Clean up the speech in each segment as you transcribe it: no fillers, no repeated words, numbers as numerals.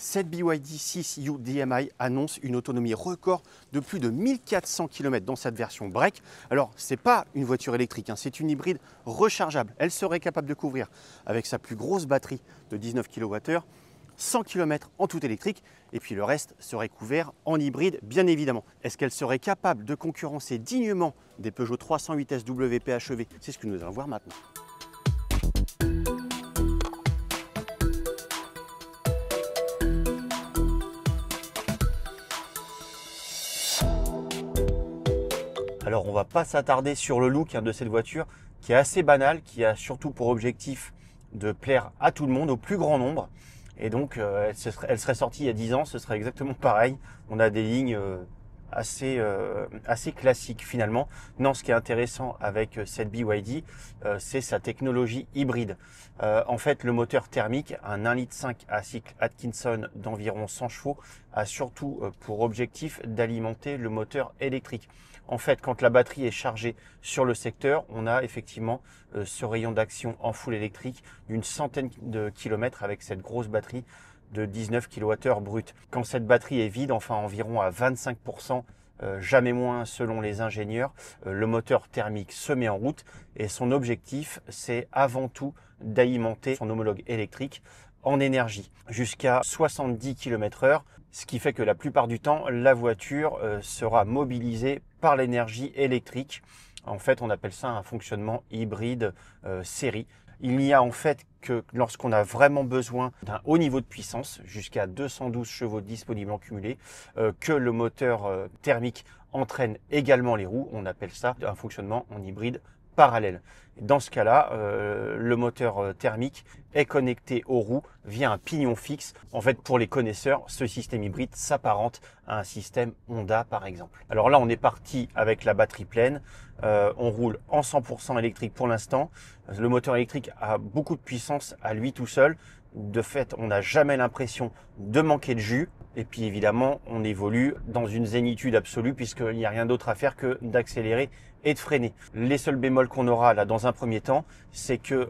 cette BYD 6U DMI annonce une autonomie record de plus de 1400 km dans cette version break. Alors, ce n'est pas une voiture électrique, c'est une hybride rechargeable. Elle serait capable de couvrir, avec sa plus grosse batterie de 19 kWh, 100 km en tout électrique, et puis le reste serait couvert en hybride, bien évidemment. Est-ce qu'elle serait capable de concurrencer dignement des Peugeot 308 SW PHEV? C'est ce que nous allons voir maintenant. Alors on ne va pas s'attarder sur le look de cette voiture qui est assez banal, qui a surtout pour objectif de plaire à tout le monde, au plus grand nombre. Et donc elle serait sortie il y a 10 ans, ce serait exactement pareil. On a des lignes assez classiques finalement. Non, ce qui est intéressant avec cette BYD, c'est sa technologie hybride. En fait, le moteur thermique, un 1,5 litre à cycle Atkinson d'environ 100 chevaux, a surtout pour objectif d'alimenter le moteur électrique. En fait, quand la batterie est chargée sur le secteur, on a effectivement ce rayon d'action en full électrique d'une centaine de kilomètres avec cette grosse batterie de 19 kWh brut. Quand cette batterie est vide, enfin environ à 25%, jamais moins selon les ingénieurs, le moteur thermique se met en route et son objectif, c'est avant tout d'alimenter son homologue électrique en énergie jusqu'à 70 km/h, ce qui fait que la plupart du temps, la voiture sera mobilisée par l'énergie électrique. En fait, on appelle ça un fonctionnement hybride série. Il n'y a en fait que lorsqu'on a vraiment besoin d'un haut niveau de puissance, jusqu'à 212 chevaux disponibles en cumulé, que le moteur thermique entraîne également les roues. On appelle ça un fonctionnement en hybride parallèle. Dans ce cas-là, le moteur thermique est connecté aux roues via un pignon fixe. En fait, pour les connaisseurs, ce système hybride s'apparente à un système Honda par exemple. Alors là, on est parti avec la batterie pleine. On roule en 100% électrique pour l'instant. Le moteur électrique a beaucoup de puissance à lui tout seul. De fait, on n'a jamais l'impression de manquer de jus. Et puis évidemment, on évolue dans une zénitude absolue puisqu'il n'y a rien d'autre à faire que d'accélérer et de freiner. Les seuls bémols qu'on aura là dans un premier temps, c'est que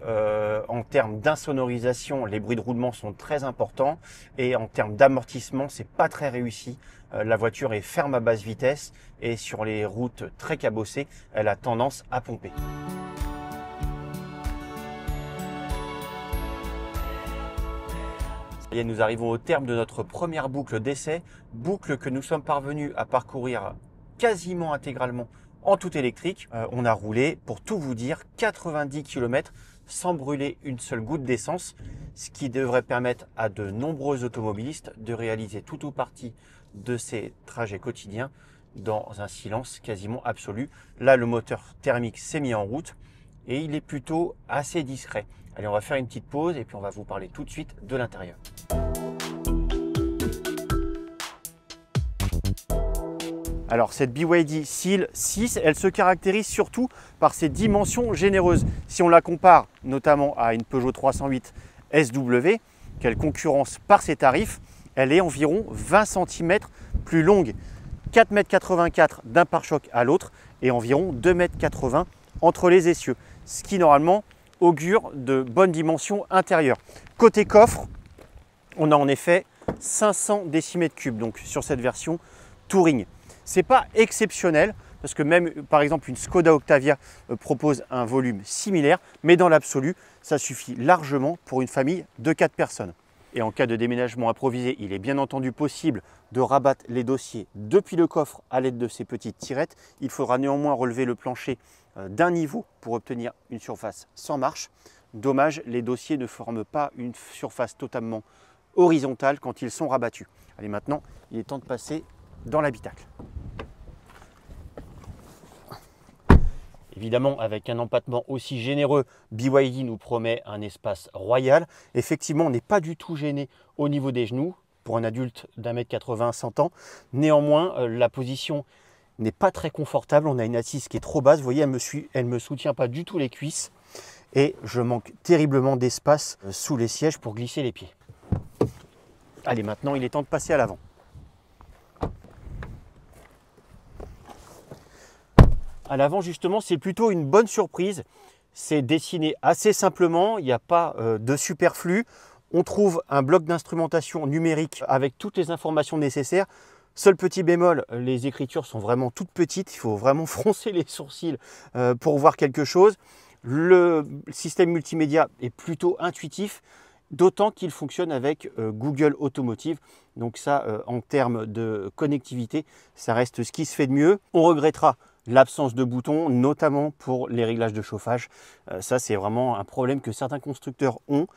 en termes d'insonorisation, les bruits de roulement sont très importants et en termes d'amortissement, c'est pas très réussi. La voiture est ferme à basse vitesse et sur les routes très cabossées, elle a tendance à pomper. Et nous arrivons au terme de notre première boucle d'essai, boucle que nous sommes parvenus à parcourir quasiment intégralement en tout électrique. On a roulé, pour tout vous dire, 90 km sans brûler une seule goutte d'essence, ce qui devrait permettre à de nombreux automobilistes de réaliser tout ou partie de ces trajets quotidiens dans un silence quasiment absolu. Là, le moteur thermique s'est mis en route et il est plutôt assez discret. Allez, on va faire une petite pause et puis on va vous parler tout de suite de l'intérieur. Alors cette BYD Seal 6, elle se caractérise surtout par ses dimensions généreuses. Si on la compare notamment à une Peugeot 308 SW, qu'elle concurrence par ses tarifs, elle est environ 20 cm plus longue, 4,84 m d'un pare-choc à l'autre et environ 2,80 m entre les essieux, ce qui normalement augure de bonnes dimensions intérieures. Côté coffre, on a en effet 500 décimètres cubes donc sur cette version Touring. C'est pas exceptionnel parce que même par exemple une Skoda Octavia propose un volume similaire, mais dans l'absolu, ça suffit largement pour une famille de 4 personnes. Et en cas de déménagement improvisé, il est bien entendu possible de rabattre les dossiers depuis le coffre à l'aide de ces petites tirettes. Il faudra néanmoins relever le plancher d'un niveau pour obtenir une surface sans marche. Dommage, les dossiers ne forment pas une surface totalement horizontale quand ils sont rabattus. Allez, maintenant, il est temps de passer dans l'habitacle. Évidemment, avec un empattement aussi généreux, BYD nous promet un espace royal. Effectivement, on n'est pas du tout gêné au niveau des genoux pour un adulte d'1,80 m 100 ans. Néanmoins, la position n'est pas très confortable. On a une assise qui est trop basse. Vous voyez, elle me soutient pas du tout les cuisses. Et je manque terriblement d'espace sous les sièges pour glisser les pieds. Allez, maintenant, il est temps de passer à l'avant. À l'avant, justement, c'est plutôt une bonne surprise. C'est dessiné assez simplement, il n'y a pas de superflu. On trouve un bloc d'instrumentation numérique avec toutes les informations nécessaires. Seul petit bémol, les écritures sont vraiment toutes petites, il faut vraiment froncer les sourcils pour voir quelque chose. Le système multimédia est plutôt intuitif, d'autant qu'il fonctionne avec Google Automotive. Donc ça, en termes de connectivité, ça reste ce qui se fait de mieux. On regrettera l'absence de boutons, notamment pour les réglages de chauffage. Ça, c'est vraiment un problème que certains constructeurs ont.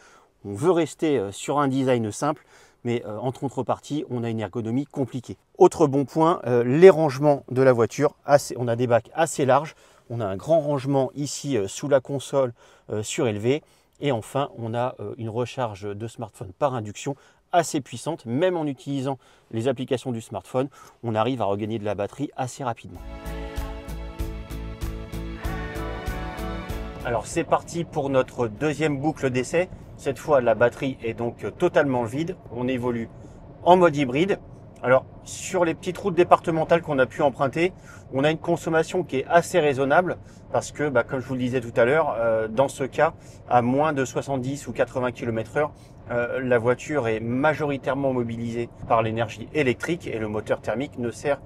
On veut rester sur un design simple, mais en contrepartie, on a une ergonomie compliquée. Autre bon point, les rangements de la voiture. On a des bacs assez larges. On a un grand rangement ici sous la console surélevée. Et enfin, on a une recharge de smartphone par induction assez puissante. Même en utilisant les applications du smartphone, on arrive à regagner de la batterie assez rapidement. Alors c'est parti pour notre deuxième boucle d'essai. Cette fois, la batterie est donc totalement vide. On évolue en mode hybride. Alors, sur les petites routes départementales qu'on a pu emprunter, on a une consommation qui est assez raisonnable parce que, comme je vous le disais tout à l'heure, dans ce cas, à moins de 70 ou 80 km/h, la voiture est majoritairement mobilisée par l'énergie électrique et le moteur thermique ne sert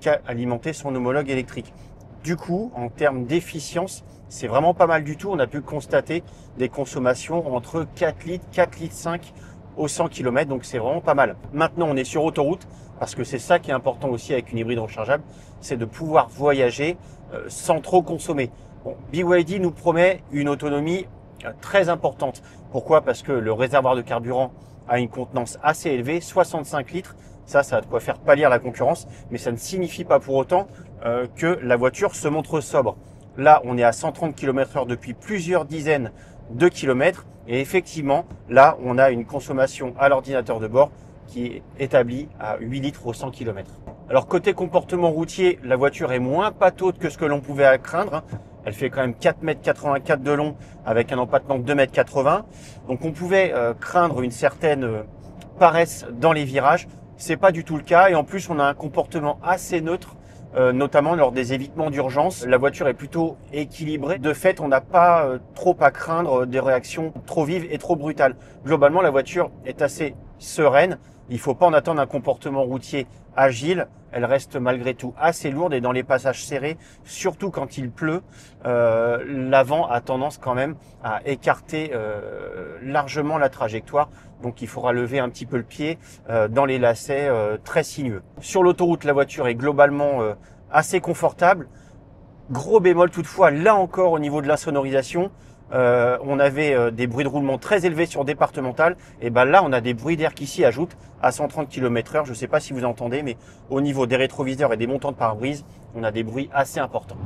qu'à alimenter son homologue électrique. Du coup, en termes d'efficience, c'est vraiment pas mal du tout. On a pu constater des consommations entre 4 litres, 4 litres 5 au 100 km, donc c'est vraiment pas mal. Maintenant, on est sur autoroute, parce que c'est ça qui est important aussi avec une hybride rechargeable, c'est de pouvoir voyager sans trop consommer. Bon, BYD nous promet une autonomie très importante. Pourquoi? Parce que le réservoir de carburant a une contenance assez élevée, 65 litres. Ça a de quoi faire pâlir la concurrence, mais ça ne signifie pas pour autant que la voiture se montre sobre. Là, on est à 130 km/h depuis plusieurs dizaines de kilomètres. Et effectivement, là, on a une consommation à l'ordinateur de bord qui est établie à 8 litres au 100 km. Alors, côté comportement routier, la voiture est moins pataude que ce que l'on pouvait craindre. Elle fait quand même 4,84 m de long avec un empattement de 2,80 m. Donc, on pouvait craindre une certaine paresse dans les virages. C'est pas du tout le cas. Et en plus, on a un comportement assez neutre, notamment lors des évitements d'urgence. La voiture est plutôt équilibrée. De fait, on n'a pas trop à craindre des réactions trop vives et trop brutales. Globalement, la voiture est assez sereine. Il ne faut pas en attendre un comportement routier agile. Elle reste malgré tout assez lourde et dans les passages serrés, surtout quand il pleut, l'avant a tendance quand même à écarter largement la trajectoire. Donc il faudra lever un petit peu le pied dans les lacets très sinueux. Sur l'autoroute, la voiture est globalement assez confortable. Gros bémol toutefois, là encore au niveau de l'insonorisation, on avait des bruits de roulement très élevés sur départemental. Et là, on a des bruits d'air qui s'y ajoutent à 130 km/h. Je ne sais pas si vous entendez, mais au niveau des rétroviseurs et des montants de pare-brise, on a des bruits assez importants.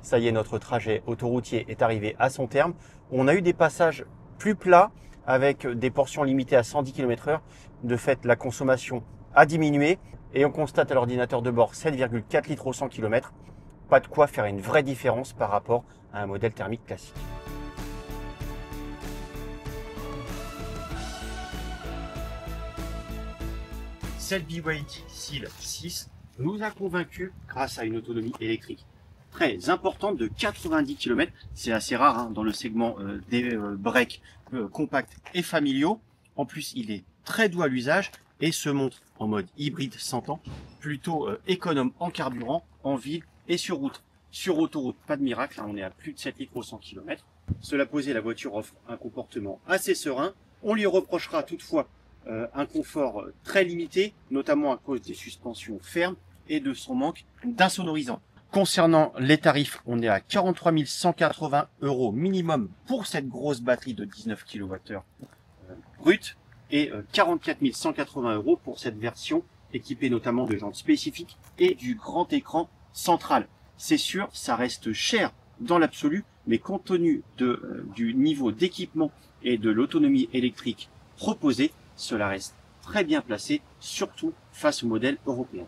Ça y est, notre trajet autoroutier est arrivé à son terme. On a eu des passages plus plats avec des portions limitées à 110 km/h. De fait, la consommation a diminué et on constate à l'ordinateur de bord 7,4 litres au 100 km. Pas de quoi faire une vraie différence par rapport à un modèle thermique classique. Cette BYD Seal 6 nous a convaincus grâce à une autonomie électrique très importante de 90 km. C'est assez rare dans le segment des breaks compacts et familiaux. En plus, il est très doux à l'usage et se montre en mode hybride 100 ans, plutôt économe en carburant, en ville et sur route. Sur autoroute, pas de miracle, on est à plus de 7 litres au 100 km. Cela posé, la voiture offre un comportement assez serein. On lui reprochera toutefois un confort très limité, notamment à cause des suspensions fermes et de son manque d'insonorisant. Concernant les tarifs, on est à 43 180 € minimum pour cette grosse batterie de 19 kWh brute et 44 180 € pour cette version équipée notamment de jantes spécifiques et du grand écran central. C'est sûr, ça reste cher dans l'absolu, mais compte tenu du niveau d'équipement et de l'autonomie électrique proposée, cela reste très bien placé, surtout face au modèle européen.